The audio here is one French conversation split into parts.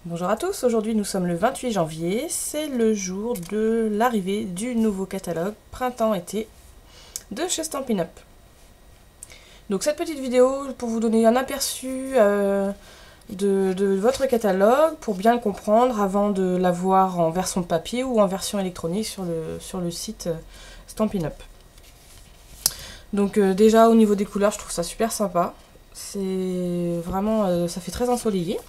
Bonjour à tous, aujourd'hui nous sommes le 28 janvier, c'est le jour de l'arrivée du nouveau catalogue printemps-été de chez Stampin' Up. Donc cette petite vidéo pour vous donner un aperçu de votre catalogue, pour bien le comprendre avant de l'avoir en version papier ou en version électronique sur le site Stampin' Up. Donc déjà au niveau des couleurs je trouve ça super sympa, c'est vraiment, ça fait très ensoleillé.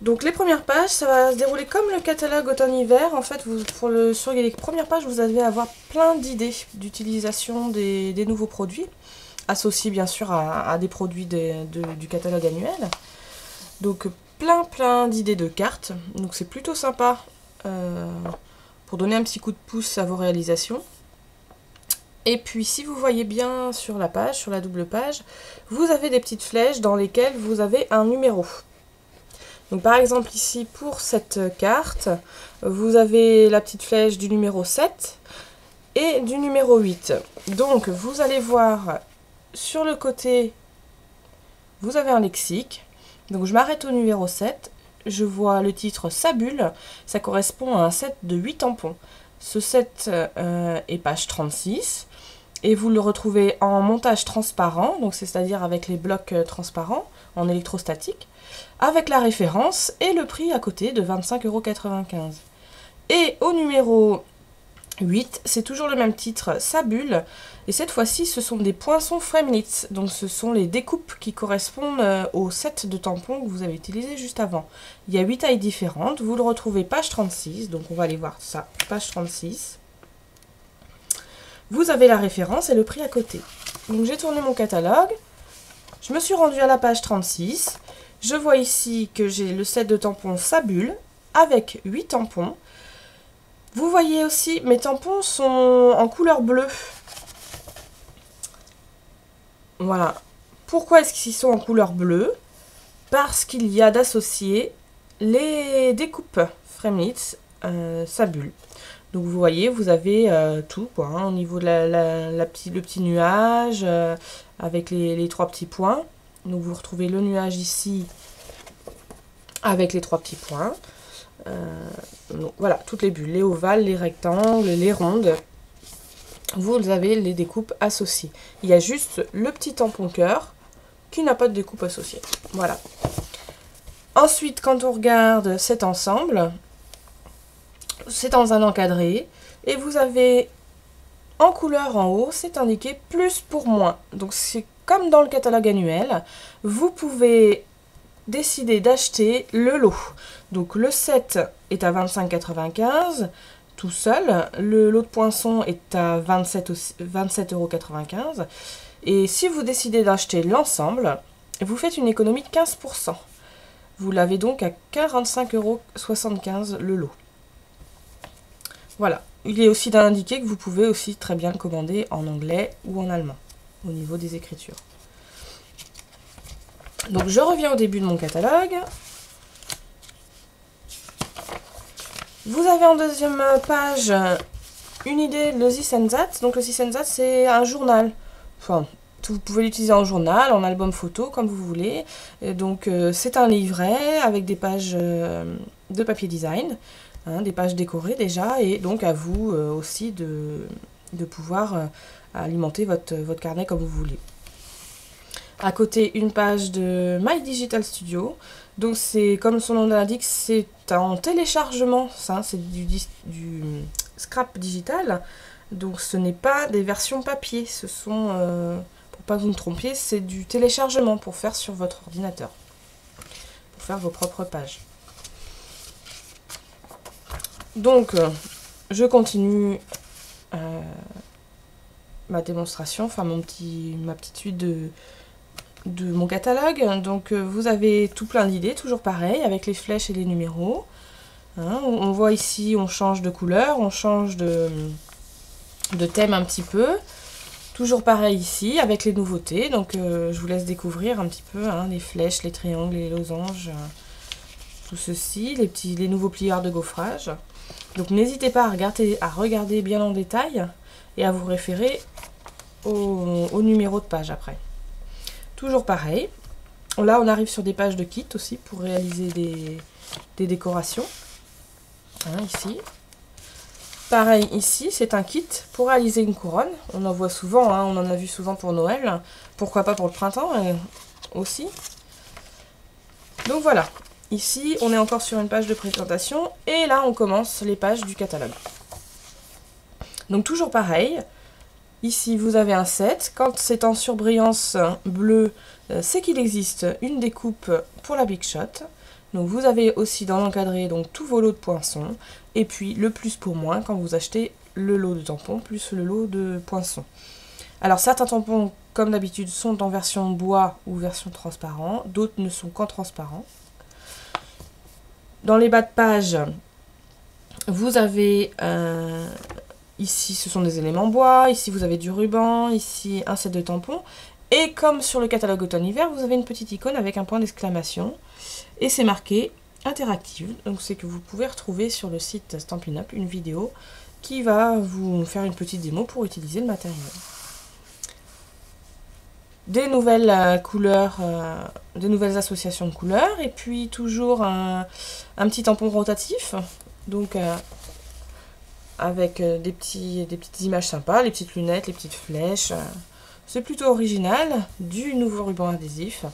Donc les premières pages, ça va se dérouler comme le catalogue automne-hiver. En fait, sur les premières pages, vous allez avoir plein d'idées d'utilisation des nouveaux produits, associés bien sûr à des produits du catalogue annuel. Donc plein d'idées de cartes. Donc c'est plutôt sympa pour donner un petit coup de pouce à vos réalisations. Et puis si vous voyez bien sur la page, sur la double page, vous avez des petites flèches dans lesquelles vous avez un numéro. Donc par exemple ici pour cette carte, vous avez la petite flèche du numéro 7 et du numéro 8. Donc vous allez voir sur le côté, vous avez un lexique. Donc je m'arrête au numéro 7, je vois le titre Sa bulle, ça correspond à un set de 8 tampons. Ce set est page 36 et vous le retrouvez en montage transparent, donc c'est-à-dire avec les blocs transparents en électrostatique, avec la référence et le prix à côté de 25,95 €. Et au numéro 8, c'est toujours le même titre, Sa bulle, et cette fois-ci ce sont des poinçons Fremnitz, donc ce sont les découpes qui correspondent au set de tampons que vous avez utilisé juste avant. Il y a 8 tailles différentes, vous le retrouvez page 36, donc on va aller voir ça, page 36. Vous avez la référence et le prix à côté. Donc j'ai tourné mon catalogue, je me suis rendue à la page 36, je vois ici que j'ai le set de tampons Sa bulle avec 8 tampons. Vous voyez aussi, mes tampons sont en couleur bleue. Voilà. Pourquoi est-ce qu'ils sont en couleur bleue? Parce qu'il y a d'associer les découpes Fremnitz Sa bulle. Donc vous voyez, vous avez tout, quoi, hein, au niveau de le petit nuage, avec les 3 petits points. Donc vous retrouvez le nuage ici, avec les 3 petits points. Donc voilà, toutes les bulles, les ovales, les rectangles, les rondes. Vous avez les découpes associées. Il y a juste le petit tampon cœur qui n'a pas de découpe associée. Voilà. Ensuite, quand on regarde cet ensemble, c'est dans un encadré et vous avez en couleur en haut, c'est indiqué plus pour moins. Donc c'est comme dans le catalogue annuel, vous pouvez décider d'acheter le lot. Donc le set est à 25,95 € tout seul, le lot de poinçons est à 27,95 €. Et si vous décidez d'acheter l'ensemble, vous faites une économie de 15%. Vous l'avez donc à 45,75 € le lot. Voilà, il est aussi d'indiquer que vous pouvez aussi très bien le commander en anglais ou en allemand, au niveau des écritures. Donc je reviens au début de mon catalogue. Vous avez en deuxième page une idée de This and That. Donc le This and That, c'est un journal. Enfin, vous pouvez l'utiliser en journal, en album photo, comme vous voulez. Et donc c'est un livret avec des pages de papier design. Des pages décorées déjà, et donc à vous aussi de pouvoir alimenter votre carnet comme vous voulez. À côté, une page de My Digital Studio. Donc c'est comme son nom l'indique, c'est en téléchargement, c'est du scrap digital. Donc ce n'est pas des versions papier, ce sont, pour pas que vous me trompiez, c'est du téléchargement pour faire sur votre ordinateur, pour faire vos propres pages. Donc, je continue ma démonstration, enfin ma petite suite de mon catalogue. Donc, vous avez tout plein d'idées, toujours pareil, avec les flèches et les numéros. Hein, on voit ici, on change de couleur, on change de thème un petit peu. Toujours pareil ici, avec les nouveautés. Donc, je vous laisse découvrir un petit peu les flèches, les triangles, les losanges, tout ceci, les nouveaux plieurs de gaufrage. Donc n'hésitez pas à regarder bien en détail et à vous référer au numéro de page après. Toujours pareil, Là, on arrive sur des pages de kit aussi pour réaliser des décorations. Hein, ici. Pareil ici, c'est un kit pour réaliser une couronne. On en voit souvent, hein, on en a vu souvent pour Noël. Pourquoi pas pour le printemps aussi. Donc voilà, ici on est encore sur une page de présentation et là on commence les pages du catalogue. Donc toujours pareil, ici vous avez un set. Quand c'est en surbrillance bleue, c'est qu'il existe une découpe pour la Big Shot. Donc vous avez aussi dans l'encadré donc tous vos lots de poinçons et puis le plus pour moins quand vous achetez le lot de tampons plus le lot de poinçons. Alors certains tampons comme d'habitude sont en version bois ou version transparent, d'autres ne sont qu'en transparent. Dans les bas de page, vous avez ici ce sont des éléments bois, ici vous avez du ruban, ici un set de tampons. Et comme sur le catalogue automne-hiver, vous avez une petite icône avec un point d'exclamation. Et c'est marqué interactive. Donc c'est que vous pouvez retrouver sur le site Stampin' Up une vidéo qui va vous faire une petite démo pour utiliser le matériel. Des nouvelles couleurs, des nouvelles associations de couleurs. Et puis toujours un petit tampon rotatif. Donc avec des petites images sympas, les petites lunettes, les petites flèches. C'est plutôt original, du nouveau ruban adhésif.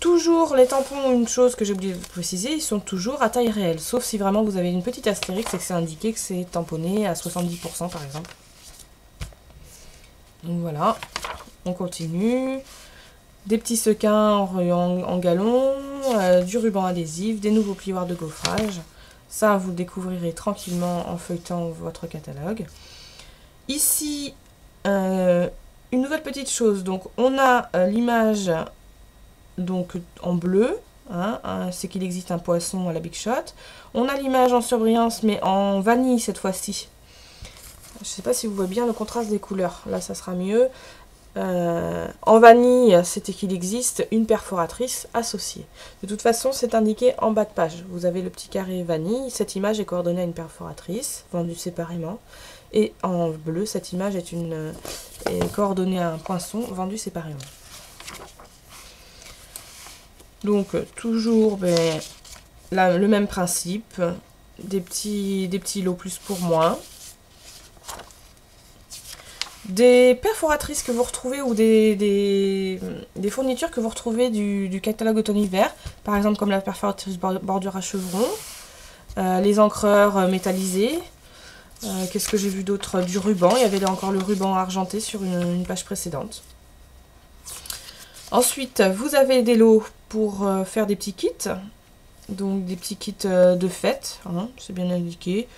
Toujours les tampons, une chose que j'ai oublié de vous préciser, ils sont toujours à taille réelle. Sauf si vraiment vous avez une petite astérix et que c'est indiqué que c'est tamponné à 70% par exemple. Donc voilà, on continue. Des petits sequins en galon, du ruban adhésif, des nouveaux plioirs de gaufrage. Ça, vous le découvrirez tranquillement en feuilletant votre catalogue. Ici, une nouvelle petite chose, donc on a l'image donc en bleu, hein, c'est qu'il existe un poisson à la Big Shot. On a l'image en surbrillance mais en vanille cette fois-ci. Je ne sais pas si vous voyez bien le contraste des couleurs, là ça sera mieux. En vanille, c'était qu'il existe une perforatrice associée. De toute façon, c'est indiqué en bas de page. Vous avez le petit carré vanille, cette image est coordonnée à une perforatrice, vendue séparément. Et en bleu, cette image est coordonnée à un poinçon vendu séparément. Donc, toujours le même principe. Des petits lots plus pour moins. Des perforatrices que vous retrouvez ou des fournitures que vous retrouvez du catalogue automne-hiver. Par exemple, comme la perforatrice bordure à chevron. Les encreurs métallisés. Qu'est-ce que j'ai vu d'autre? Du ruban, il y avait encore le ruban argenté sur une page précédente. Ensuite, vous avez des lots pour faire des petits kits. Donc des petits kits de fête, hein, c'est bien indiqué.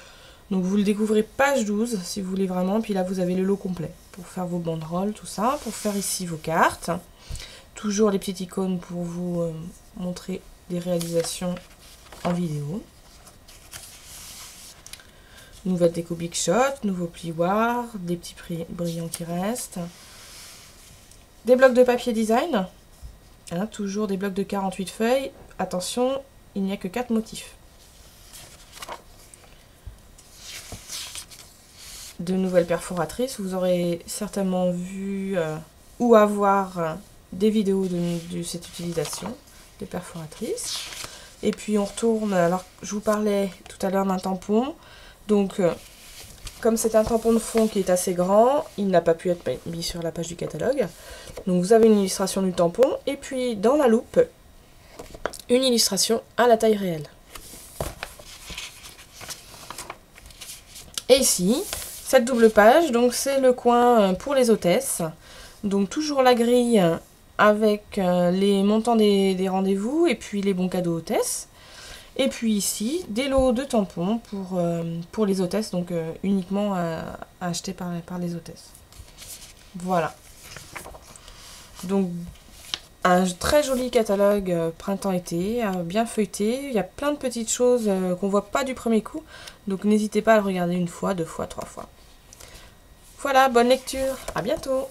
Donc vous le découvrez page 12 si vous voulez vraiment. Puis là vous avez le lot complet pour faire vos banderoles, tout ça. Pour faire ici vos cartes. Toujours les petites icônes pour vous montrer des réalisations en vidéo. Nouvelle déco Big Shot, nouveau plioir, des petits brillants qui restent. Des blocs de papier design. Hein, toujours des blocs de 48 feuilles. Attention, il n'y a que 4 motifs. De nouvelles perforatrices. Vous aurez certainement vu ou avoir des vidéos de cette utilisation des perforatrices. Et puis on retourne, alors je vous parlais tout à l'heure d'un tampon. Donc, comme c'est un tampon de fond qui est assez grand, il n'a pas pu être mis sur la page du catalogue. Donc, vous avez une illustration du tampon. Et puis, dans la loupe, une illustration à la taille réelle. Et ici, cette double page, donc c'est le coin pour les hôtesses. Donc, toujours la grille avec les montants des rendez-vous et puis les bons cadeaux hôtesses. Et puis ici, des lots de tampons pour les hôtesses, donc uniquement à acheter par les hôtesses. Voilà. Donc, un très joli catalogue printemps-été, bien feuilleté. Il y a plein de petites choses qu'on ne voit pas du premier coup. Donc, n'hésitez pas à le regarder une fois, deux fois, trois fois. Voilà, bonne lecture. À bientôt.